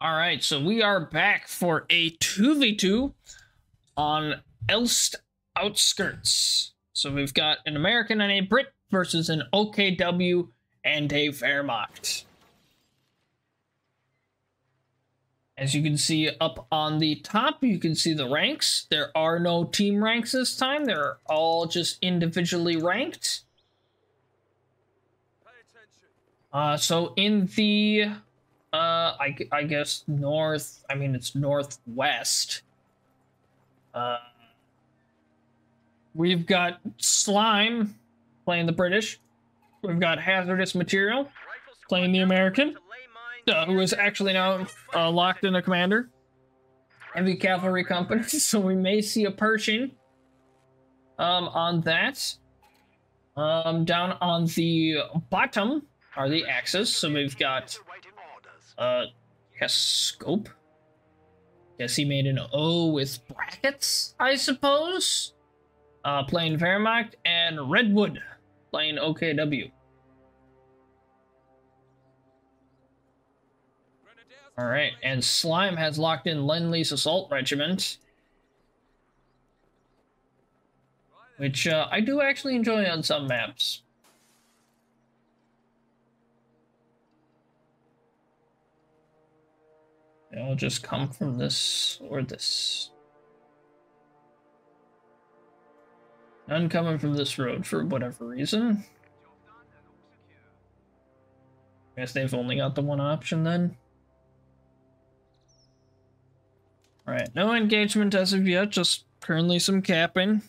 All right, so we are back for a 2v2 on Elst Outskirts. So we've got an American and a Brit versus an OKW and a Wehrmacht. As you can see up on the top, you can see the ranks. There are no team ranks this time. They're all just individually ranked. So in the I guess north, I mean it's northwest. We've got Slime playing the British. We've got Hazardous Material playing the American, who is actually now locked in a commander. Heavy Cavalry Company, so we may see a Pershing on that. Down on the bottom are the Axis, so we've got yes, Scope. Guess he made an O with brackets, I suppose. Playing Wehrmacht, and Redwood playing OKW. Alright, and Slime has locked in Lend-Lease Assault Regiment, which I do actually enjoy on some maps. It'll just come from this or this. None coming from this road for whatever reason. Guess they've only got the one option then. Alright, no engagement as of yet, just currently some capping.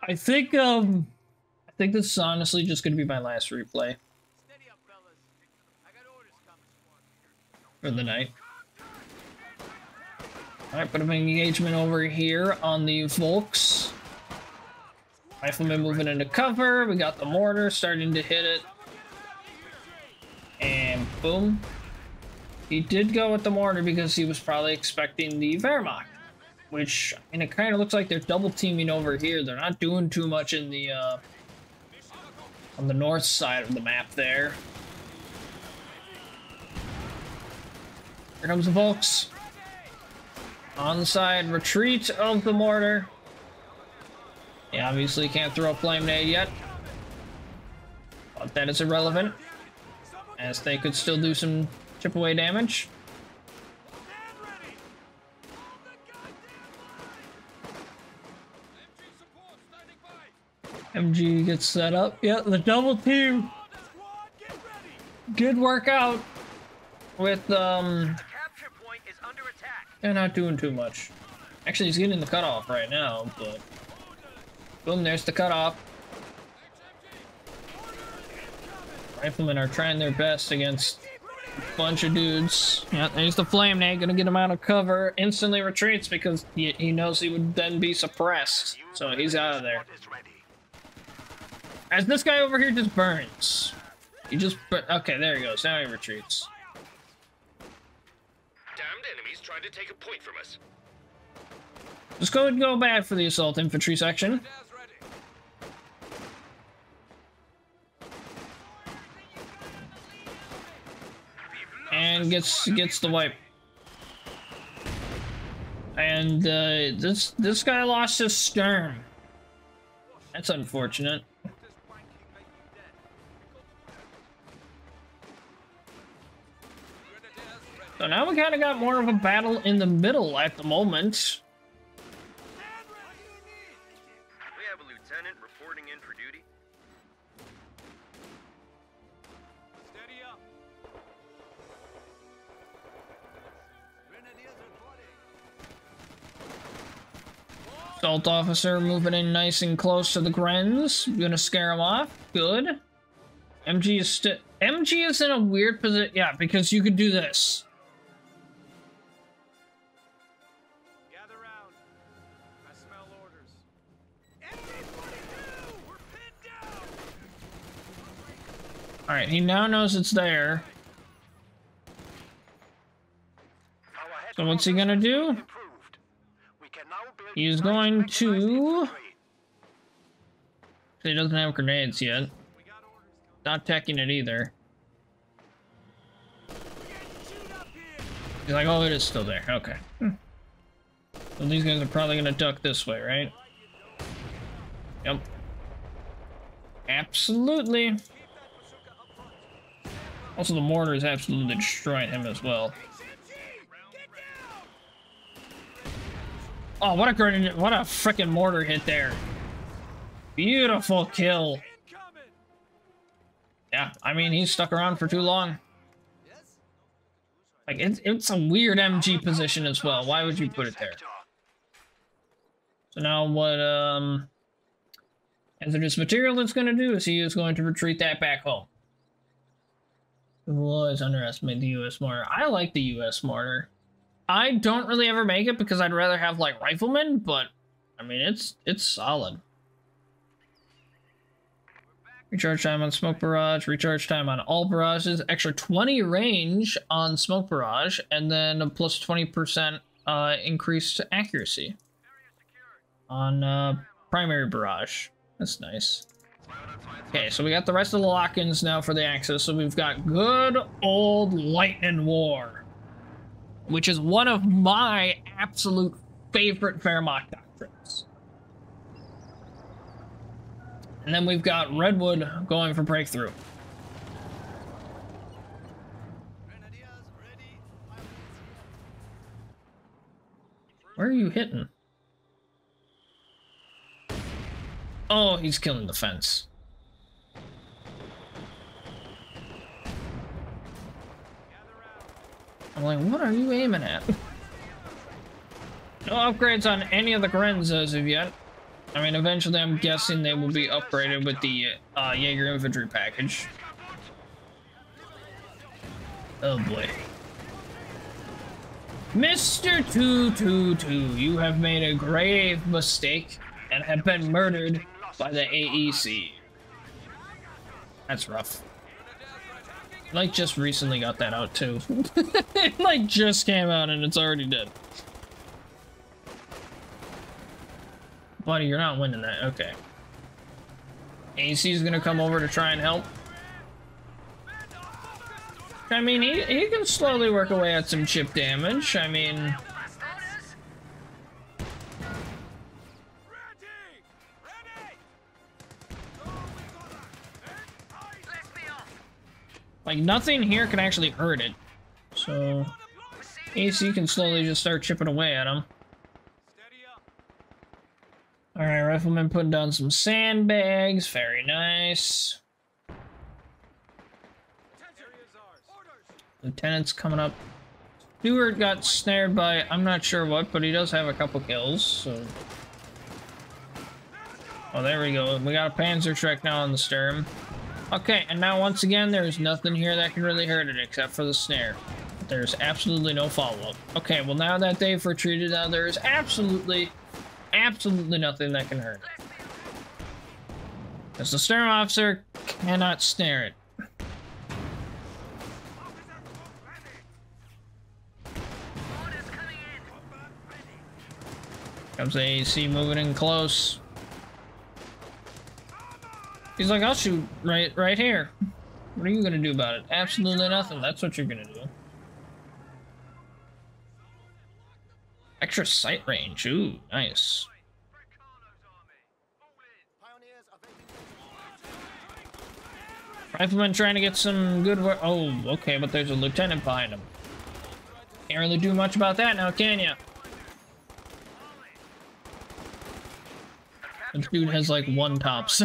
I think this is honestly just gonna be my last replay for the night. Alright, bit of an engagement over here on the Volks. Rifleman moving into cover. We got the mortar starting to hit it. And boom. He did go with the mortar because he was probably expecting the Wehrmacht. Which, I mean, it kind of looks like they're double teaming over here. They're not doing too much in the, on the north side of the map there. Here comes the Volks. On the side, retreat of the mortar. Yeah, obviously can't throw a flame nade yet. But that is irrelevant, as they could still do some chip away damage. MG gets set up. Yeah, the double team did work out with they're not doing too much. Actually, he's getting the cutoff right now, but boom, there's the cutoff. Riflemen are trying their best against a bunch of dudes. Yeah, there's the flame nade, gonna get him out of cover. Instantly retreats because he knows he would then be suppressed, so he's out of there. As this guy over here just burns. He just okay, there he goes. Now he retreats. Trying to take a point from us. Just go bad for the assault infantry section. And gets the wipe. And this guy lost his stern. That's unfortunate. So now we kind of got more of a battle in the middle at the moment. We have a lieutenant reporting in for duty. Steady up. Assault officer moving in nice and close to the Grens. Gonna scare him off. Good. MG is in a weird position. Yeah, because you could do this. Alright, he now knows it's there. So what's he gonna do? He's going to... He doesn't have grenades yet. Not teching it either. He's like, oh, it is still there. Okay. So these guys are probably gonna duck this way, right? Yep. Absolutely. Also, the mortar is absolutely destroying him as well. Oh, what a freaking mortar hit there. Beautiful kill. Yeah, I mean, he's stuck around for too long. Like, it's a weird MG position as well. Why would you put it there? So now what, hazardous material is going to do is he is going to retreat that back home. We'll always underestimate the U.S. mortar. I like the U.S. mortar. I don't really ever make it because I'd rather have, like, riflemen, but, I mean, it's solid. Recharge time on smoke barrage, recharge time on all barrages, extra 20 range on smoke barrage, and then a plus 20% increased accuracy on primary barrage. That's nice. Okay, so we got the rest of the lock-ins now for the Axis. So we've got good old Lightning War, which is one of my absolute favorite Wehrmacht doctrines. And then we've got Redwood going for breakthrough. Where are you hitting? Oh, he's killing the fence. I'm like, what are you aiming at? No upgrades on any of the Grens as of yet. I mean, eventually I'm guessing they will be upgraded with the Jaeger infantry package. Oh boy. Mr. 222, you have made a grave mistake and have been murdered by the AEC. That's rough. Like, just recently got that out too. It like just came out and it's already dead. Buddy, you're not winning that. Okay. AC is gonna come over to try and help. I mean, he can slowly work away at some chip damage. I mean... like, nothing here can actually hurt it. So, AC can slowly just start chipping away at him. Alright, Rifleman putting down some sandbags. Very nice. Lieutenant's coming up. Stewart got snared by, I'm not sure what, but he does have a couple kills, so... oh, there we go. We got a Panzerschreck now on the stern. Okay, and now once again, there's nothing here that can really hurt it except for the snare. There's absolutely no follow-up. Okay, well now that they've retreated, now there's absolutely nothing that can hurt it. Because the stern officer cannot snare it. Comes the AC moving in close. He's like, I'll shoot right here. What are you gonna do about it? Absolutely nothing. That's what you're gonna do. Extra sight range. Ooh, nice. Rifleman trying to get some good work. Oh, okay, but there's a lieutenant behind him. Can't really do much about that now, can ya? This dude has like one tops.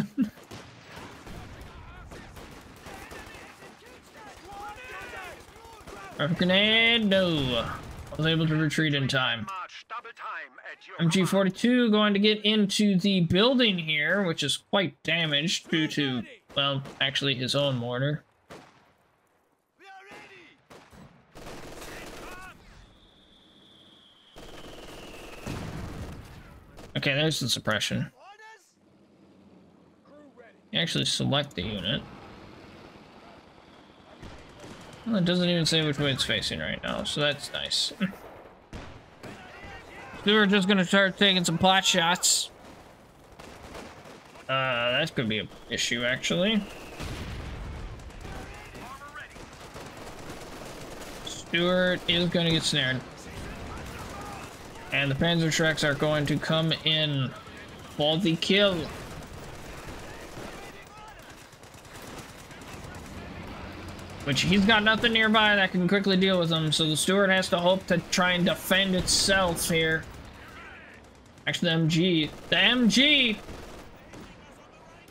Grenade, no. I was able to retreat in time. MG42 going to get into the building here, which is quite damaged due to, well, actually his own mortar. Okay, there's the suppression. You actually select the unit. Well, it doesn't even say which way it's facing right now, so that's nice. So we're just gonna start taking some pot shots. That could be an issue, actually. Stuart is going to get snared. And the Panzerschrecks are going to come in for the kill. Which he's got nothing nearby that can quickly deal with them, so the Stuart has to hope to try and defend itself here. Actually, the MG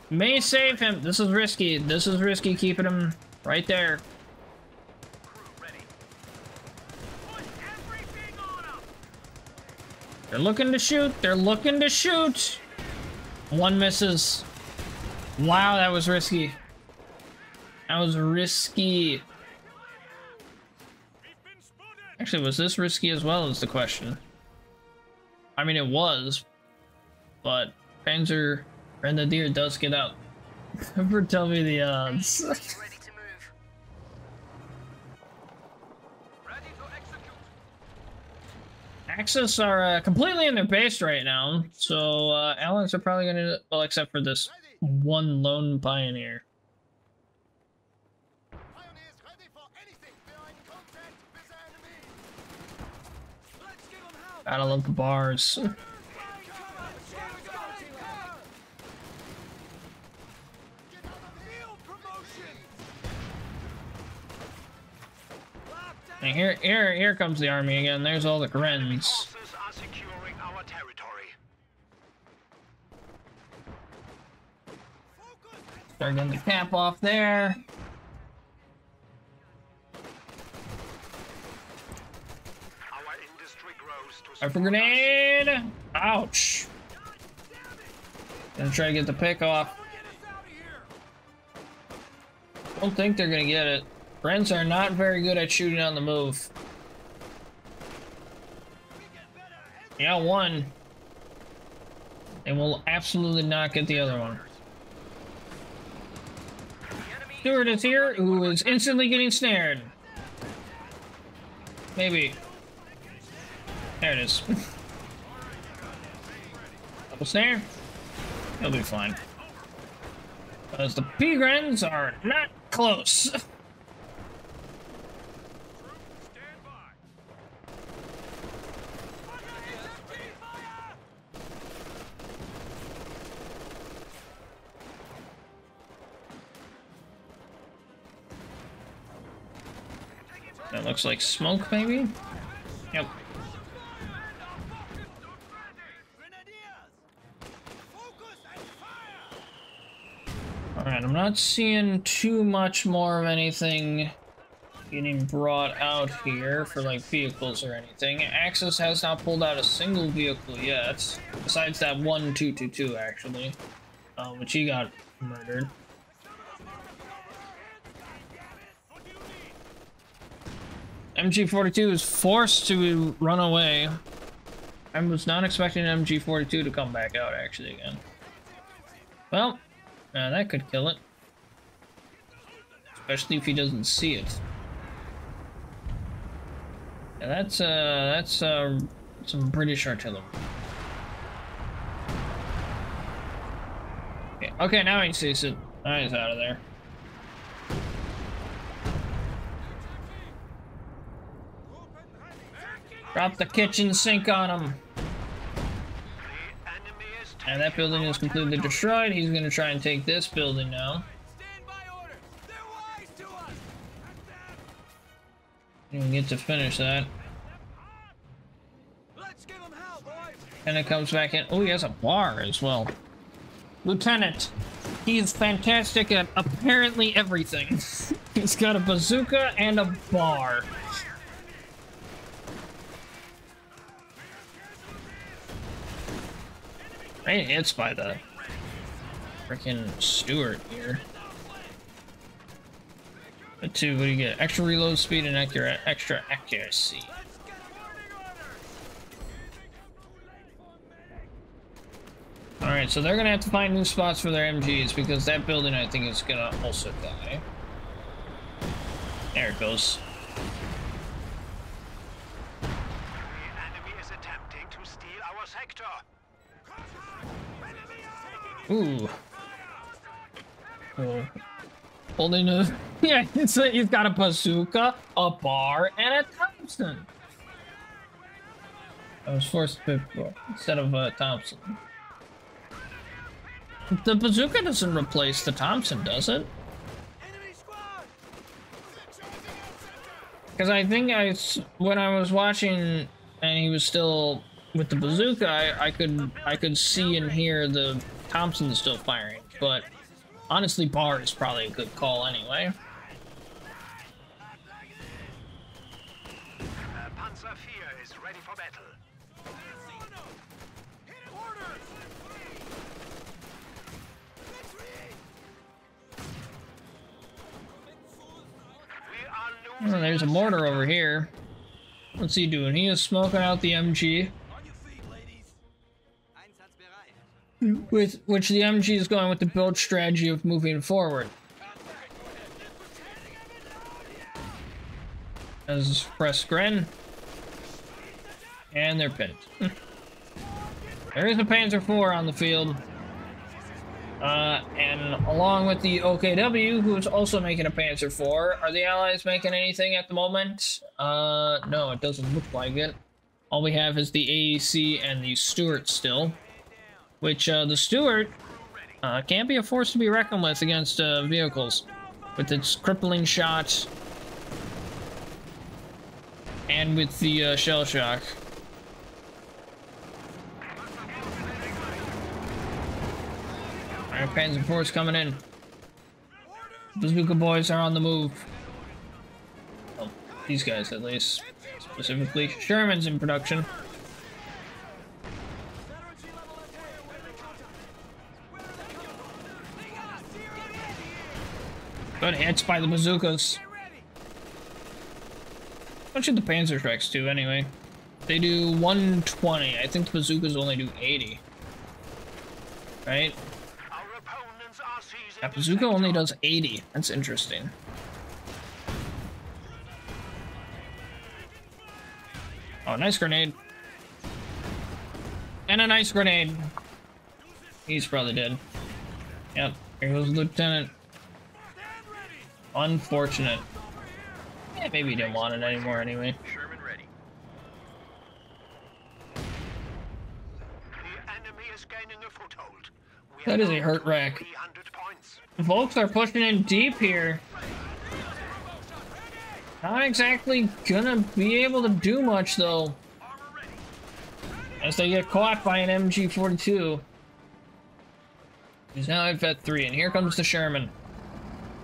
may save him. This is risky. This is risky, keeping him right there. They're looking to shoot. They're looking to shoot. One misses. Wow, that was risky. That was risky. Actually, was this risky as well is the question. I mean, it was, but Panzer Grenadier does get out. Never tell me the odds. Axis are completely in their base right now, so Allies are probably gonna, well, except for this one lone Pioneer. Battle of the Bars. And here comes the army again. There's all the Grens. Start getting the cap off there. Hyper grenade! Ouch! Gonna try to get the pick off. Don't think they're gonna get it. Friends are not very good at shooting on the move. Yeah, one. They will absolutely not get the other one. Stuart is here, who is instantly getting snared. Maybe. There it is. Double snare. He'll be fine. Because the P-Grens are not close. That looks like smoke, maybe? Yep. Alright, I'm not seeing too much more of anything getting brought out here for, like, vehicles or anything. Axis has not pulled out a single vehicle yet, besides that one 222, actually, which he got murdered. MG42 is forced to run away. I was not expecting MG42 to come back out, actually, again. Well, that could kill it. Especially if he doesn't see it. Yeah, that's some British artillery. Okay, now he sees it. Now he's out of there. Drop the kitchen sink on him. And that building is completely destroyed. He's gonna try and take this building now. Didn't get to finish that. And it comes back in. Oh, he has a bar as well. Lieutenant. He is fantastic at apparently everything. He's got a bazooka and a bar. Great hits by the freaking Stuart here. But two, what do you get? Extra reload speed and extra accuracy. Alright, so they're gonna have to find new spots for their MGs because that building I think is gonna also die. There it goes. The enemy is attempting to steal our sector. Ooh. Oh. Holding a Yeah, he's got a bazooka, a bar, and a Thompson. I was forced to pick instead of Thompson. The bazooka doesn't replace the Thompson, does it? Because I think when I was watching and he was still with the bazooka, I could see and hear the Thompson still firing. But honestly, bar is probably a good call anyway. Panzer IV is ready for battle. Oh, there's a mortar over here. What's he doing? He is smoking out the MG. With which the MG is going with the build strategy of moving forward. As press Gren. And they're pinned. There is a Panzer IV on the field. And along with the OKW, who is also making a Panzer IV, are the Allies making anything at the moment? No, it doesn't look like it. All we have is the AEC and the Stuart still. Which, the Stuart, can't be a force to be reckoned with against, vehicles. With its crippling shot. And with the, shell shock. Alright, Panzer IV's coming in. Bazooka boys are on the move. Well, these guys at least. Specifically, Sherman's in production. Good hits by the bazookas. What should the Panzerschrecks do anyway? They do 120. I think the bazookas only do 80. Right? That bazooka only does 80. That's interesting. Oh, nice grenade. And a nice grenade. He's probably dead. Yep, here goes the Lieutenant. Unfortunate. Yeah, maybe he didn't want it anymore anyway. Sherman ready. The enemy is gaining a foothold. That is a hurt wreck. 300 points. Volks are pushing in deep here. Not exactly gonna be able to do much though. As they get caught by an MG42. He's now at Vet 3, and here comes the Sherman.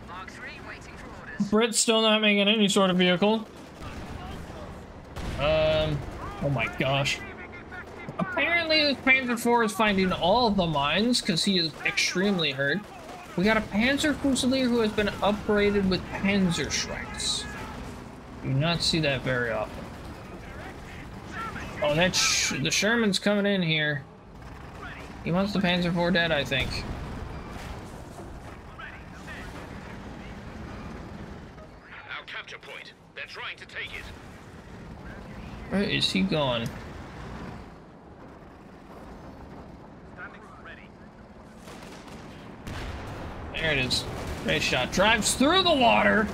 Mark 3 waiting for orders. Brit's still not making any sort of vehicle. Oh my gosh. Apparently this Panzer IV is finding all the mines because he is extremely hurt. We got a Panzer Fusilier who has been upgraded with Panzerschrecks. Do not see that very often. Oh, that's the Sherman's coming in here. He wants the Panzer IV dead, I think. Our capture point. They're trying to take it. Where is he going? There it is. Great shot. Drives through the water.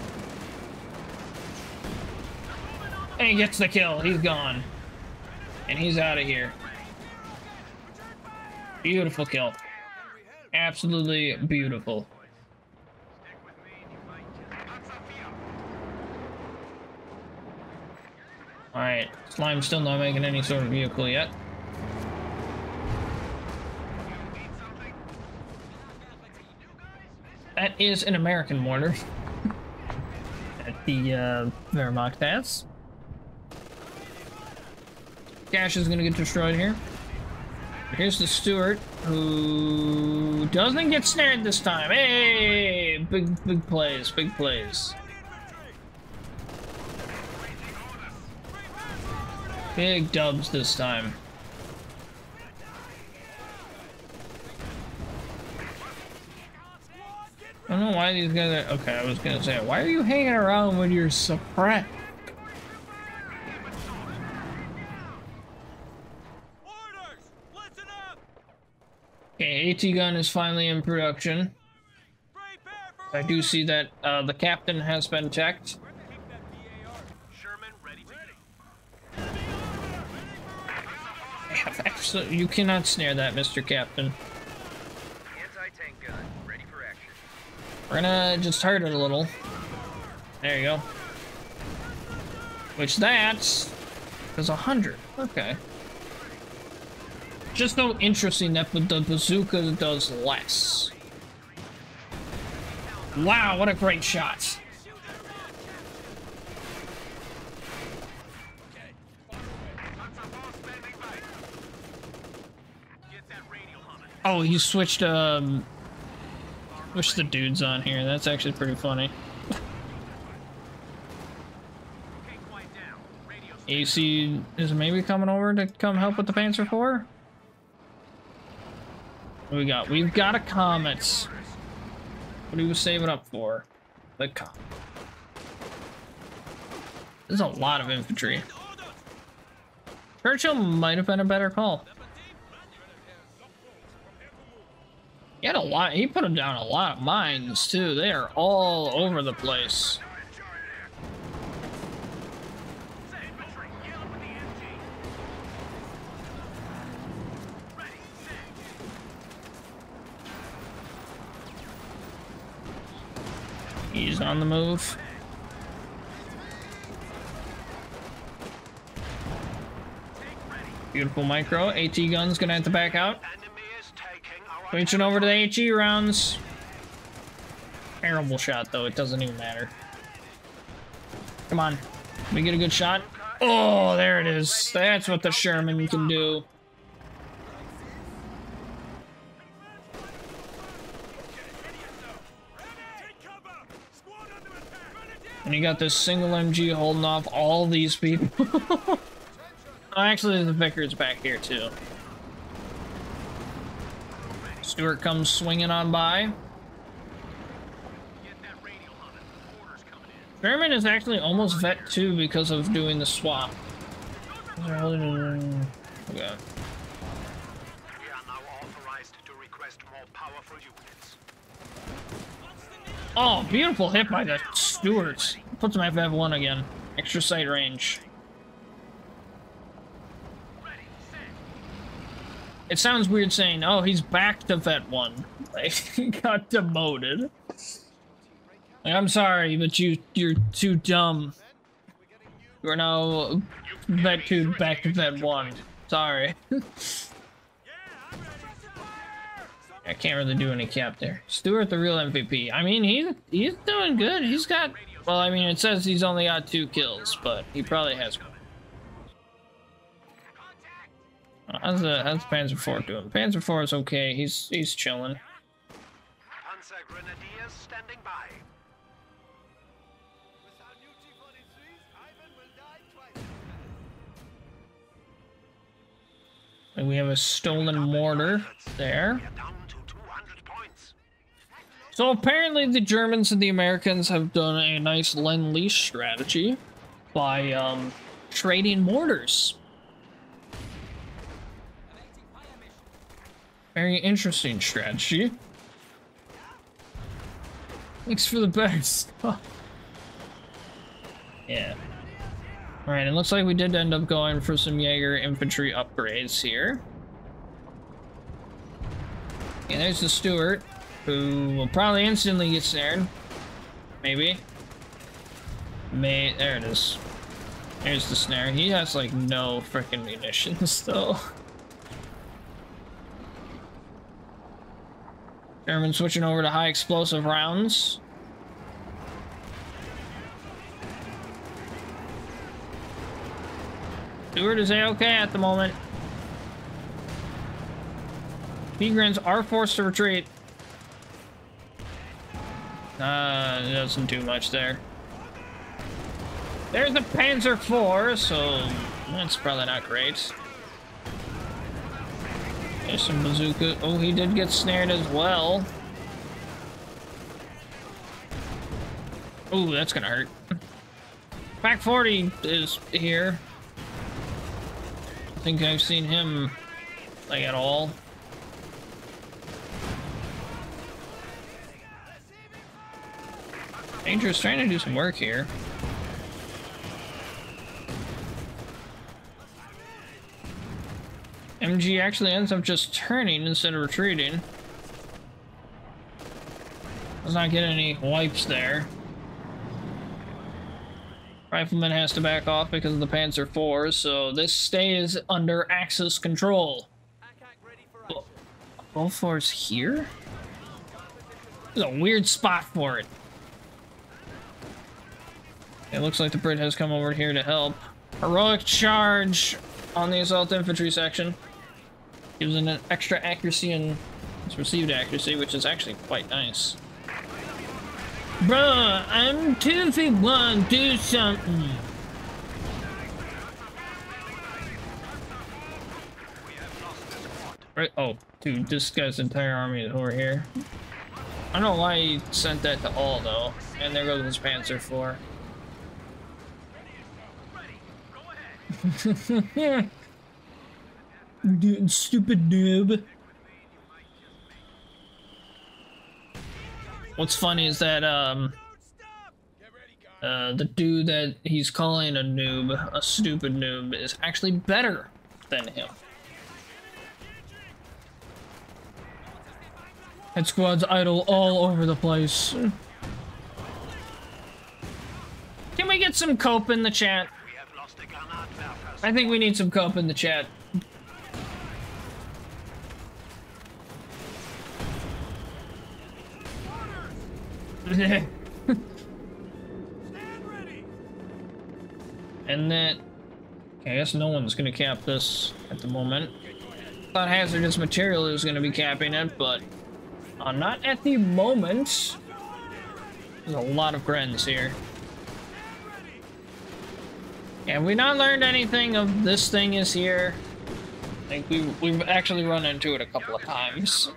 And he gets the kill. He's gone. And he's out of here. Beautiful kill. Absolutely beautiful. Alright. Slime's still not making any sort of vehicle yet. That is an American mortar. That the Wehrmacht has. Cash is gonna get destroyed here. Here's the Stuart, who doesn't get snared this time. Hey, big plays, big plays. Big dubs this time. I don't know why these guys are... Okay, I was gonna say, why are you hanging around when you're suppressed? Okay, AT gun is finally in production. I do see that the captain has been checked. Sherman, ready to Absolutely, you cannot snare that, Mr. Captain. Anti-tank gun, ready for action. We're gonna just hurt it a little. There you go. Which that is 100. Okay. Just so interesting that the bazooka does less. Wow, what a great shot. Oh, he switched the dudes on here. That's actually pretty funny. AC is maybe coming over to come help with the Panzer IV? What we got? We've got a Comet. What are we saving up for? The Comet. There's a lot of infantry. Churchill might have been a better call. He had a lot. He put down a lot of mines too. They are all over the place. He's on the move. Beautiful micro. AT gun's gonna have to back out. Switching over to the HE rounds. Terrible shot though, it doesn't even matter. Come on. Can we get a good shot? Oh, there it is. That's what the Sherman can do. And you got this single MG holding off all these people. Oh, actually, the Vickers back here too. Stuart comes swinging on by. Sherman is actually almost vet 2 because of doing the swap. Okay. We are now authorized to request more powerful units. Oh, beautiful hit by the Stuarts. Puts him at FF1 again. Extra sight range. It sounds weird saying, oh, he's back to Vet 1. Like, he got demoted. Like, I'm sorry, but you're too dumb. You're now Vet 2 back to Vet 1. Sorry. I can't really do any cap there. Stuart, the real MVP. I mean, he's doing good. He's got... Well, I mean, it says he's only got 2 kills, but he probably has more. How's the Panzer IV doing? Panzer IV is okay. He's chilling. Panzer Grenadiers standing by. And we have a stolen mortar there. We are down to 200 points. So apparently the Germans and the Americans have done a nice Lend-Lease strategy by trading mortars. Very interesting strategy. Thanks for the best. Yeah. Alright, it looks like we did end up going for some Jaeger infantry upgrades here. And there's the Stuart, who will probably instantly get snared. Maybe. There it is. There's the snare. He has like no freaking munitions though. German switching over to high explosive rounds. Stuart is A-okay at the moment. Migrants are forced to retreat. It doesn't do much there. There's the Panzer IV, so that's probably not great. There's some bazooka. Oh, he did get snared as well. Oh, that's gonna hurt. Pack 40 is here. I think I've seen him like at all. Ranger's trying to do some work here. MG actually ends up just turning instead of retreating. Does not get any wipes there. Rifleman has to back off because of the Panzer IV, so this stays under Axis control. Bullforce here? There's a weird spot for it. It looks like the Brit has come over here to help. Heroic charge on the assault infantry section. Gives it an extra accuracy and its received accuracy, which is actually quite nice. Bruh, I'm 2v1, do something. Right, oh, dude, this guy's entire army is over here. I don't know why he sent that to all, though. And there goes his Panzer IV. Dude, stupid noob. What's funny is that, the dude that he's calling a noob, a stupid noob, is actually better than him. Head squad's idle all over the place. Can we get some cope in the chat? I think we need some cope in the chat. And that, okay, I guess no one's gonna cap this at the moment. Thought hazardous material is gonna be capping it, but not at the moment. There's a lot of Grens here. And we not learned anything of this thing is here. I think we've actually run into it a couple of times.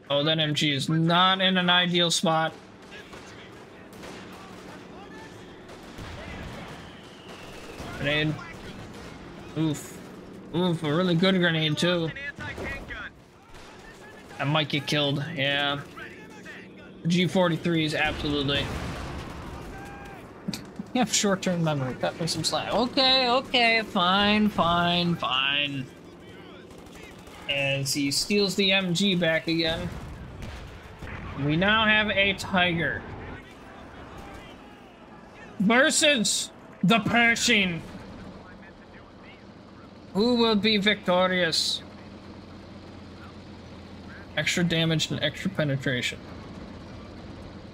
Oh, that MG is not in an ideal spot. Grenade. Oof. Oof, a really good grenade, too. I might get killed, yeah. G43s, absolutely. You have short-term memory, cut me some slack. Okay, okay, fine, fine, fine. As he steals the MG back again. We now have a Tiger. Versus the Pershing. Who will be victorious? Extra damage and extra penetration.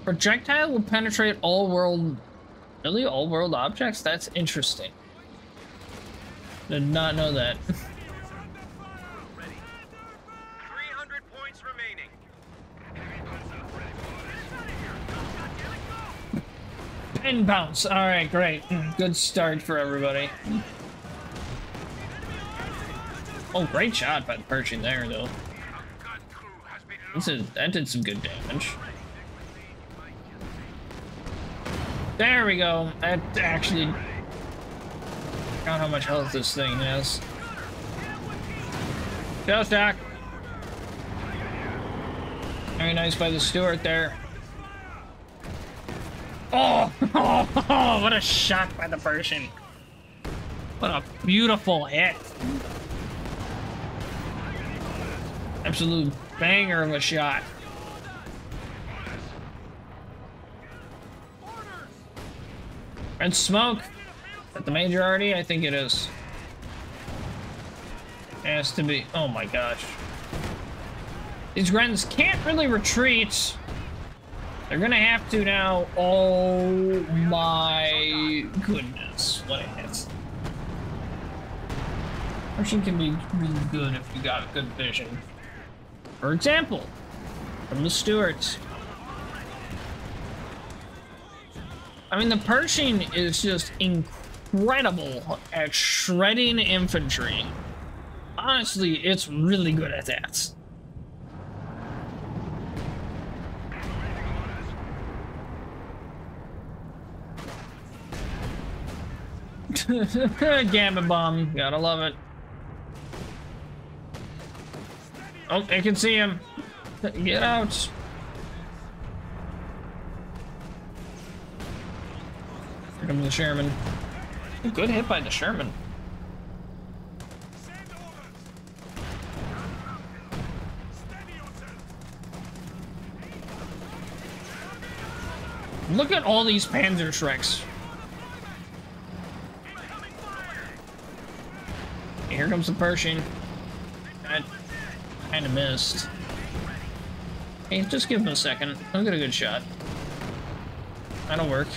Projectile will penetrate all world... Really? All world objects? That's interesting. Did not know that. 300 points remaining. Pin bounce. Alright, great. Good start for everybody. Oh, great shot by the Pershing there, though. That did some good damage. There we go. That actually... Count how much health this thing has. Shell shock. Very nice by the Stuart there. Oh! What a shot by the Pershing. What a beautiful hit. Absolute banger of a shot. Red smoke. Is that the majority? I think it is. It has to be. Oh my gosh. These Grens can't really retreat. They're gonna have to now. Oh my goodness. What a hit. Pershing can be really good if you got good vision. For example, from the Stuarts. I mean, the Pershing is just incredible at shredding infantry. Honestly, it's really good at that. Gamma bomb, gotta love it. Oh, I can see him. Get out. Here comes the Sherman. Good hit by the Sherman. Look at all these Panzerschrecks. Here comes the Pershing. That kind of missed. Hey, just give him a second. I'll get a good shot. That'll work.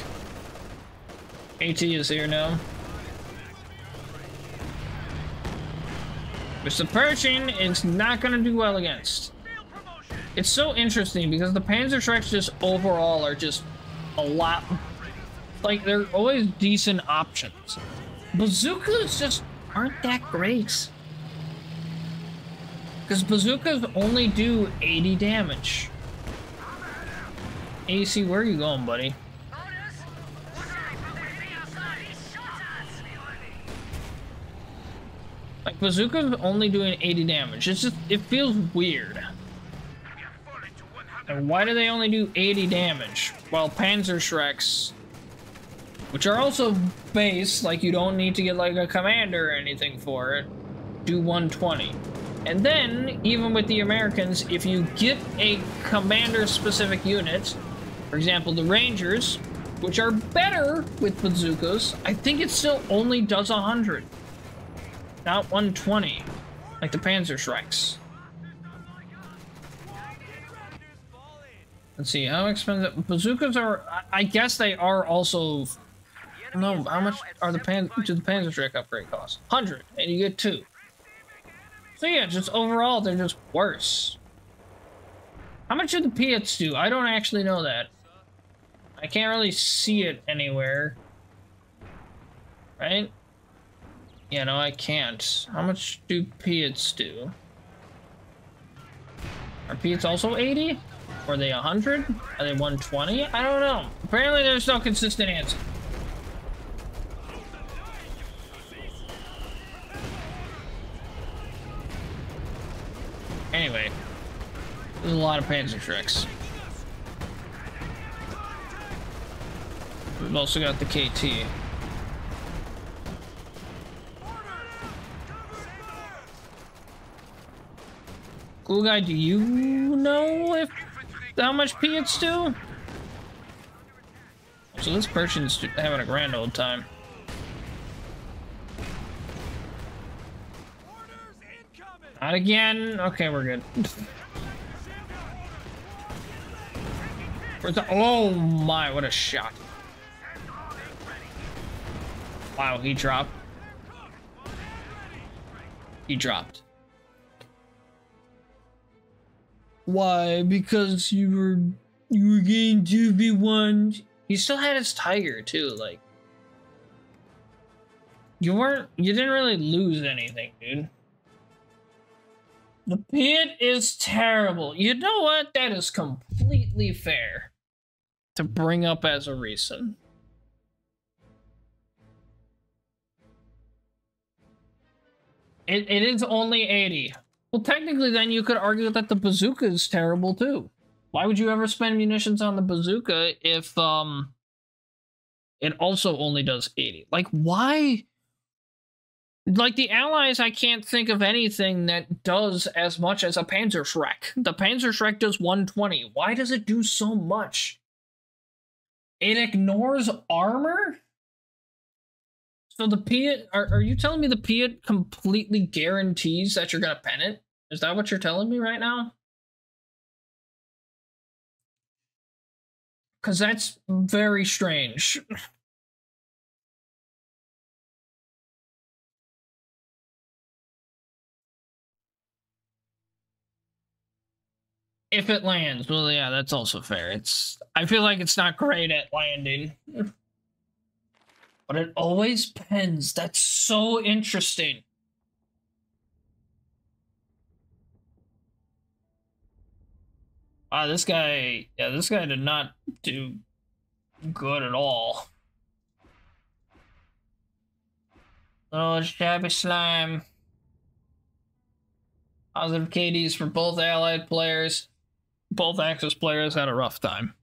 AT is here now. Which the Pershing is not going to do well against. It's so interesting because the Panzerschrecks just overall are just a lot... Like, they're always decent options. Bazookas just aren't that great. Because bazookas only do 80 damage. AC, where are you going, buddy? Like, bazookas only doing 80 damage. It's just, it feels weird. And why do they only do 80 damage? While Panzerschrecks, which are also base, like you don't need to get like a commander or anything for it, do 120. And then, even with the Americans, if you get a commander-specific unit, for example, the Rangers, which are better with bazookas, I think it still only does 100. Not 120, like the Panzerschrecks. Let's see, how expensive... Bazookas are... I guess they are also... No, how much are the Panzerschreck upgrade cost? 100, and you get 2. So yeah, just overall, they're just worse. How much do the Piats do? I don't actually know that. I can't really see it anywhere. Right? Yeah, no, I can't. How much do Piats do? Are Piats also 80? Or are they 100? Are they 120? I don't know. Apparently there's no consistent answer. Anyway, there's a lot of Panzerschrecks. We've also got the KT. Cool guy, do you know if how much Piats do? So this person's having a grand old time. Not again. Okay, we're good. Where's the... Oh my, what a shot. Wow, he dropped. He dropped. Why? Because you were getting 2v1. He still had his Tiger too, like. You didn't really lose anything, dude. The Piat is terrible. You know what? That is completely fair to bring up as a reason. It is only 80. Well, technically, then you could argue that the bazooka is terrible too. Why would you ever spend munitions on the bazooka if it also only does 80? Like, why? Like, the Allies, I can't think of anything that does as much as a Panzerschreck. The Panzerschreck does 120. Why does it do so much? It ignores armor? So the Piat, are you telling me the Piat completely guarantees that you're gonna pen it? Is that what you're telling me right now? Because that's very strange. If it lands, well, yeah, that's also fair. I feel like it's not great at landing. But it always pens. That's so interesting. This guy, yeah, this guy did not do good at all. Oh, shabby slime. Positive KDs for both Allied players. Both Axis players had a rough time.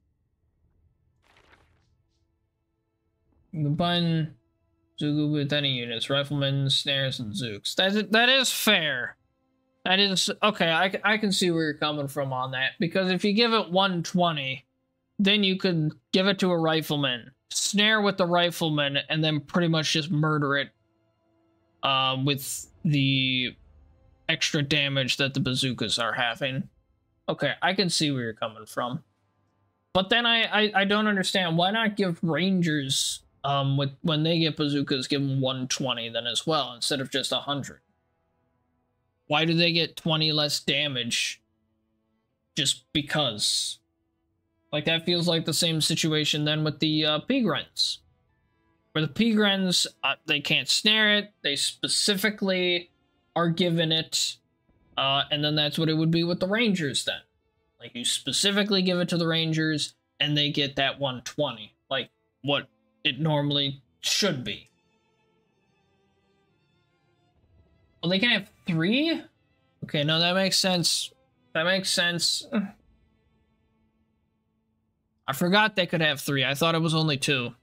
You combine Zoogu with any units, riflemen, snares, and Zooks. That is fair. That is okay. I can see where you're coming from on that, because if you give it 120, then you could give it to a rifleman, snare with the rifleman, and then pretty much just murder it with the extra damage that the bazookas are having. Okay, I can see where you're coming from. But then I don't understand, why not give rangers when they get bazookas, give them 120 then as well instead of just 100? Why do they get 20 less damage just because? Like, that feels like the same situation then with the Pigrens. Where the Pigrens, they can't snare it, they specifically are given it, and then that's what it would be with the Rangers then. Like, you specifically give it to the Rangers, and they get that 120, like what it normally should be. Well, they can have 3? Okay, no, that makes sense. That makes sense. I forgot they could have 3. I thought it was only 2.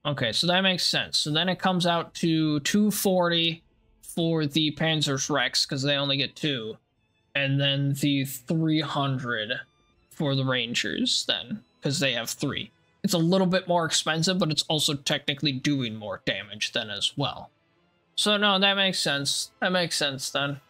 Okay, so that makes sense. So then it comes out to 240 for the Panzerschrecks, because they only get 2. And then the 300 for the Rangers then, because they have 3. It's a little bit more expensive, but it's also technically doing more damage then as well. So no, that makes sense. That makes sense then.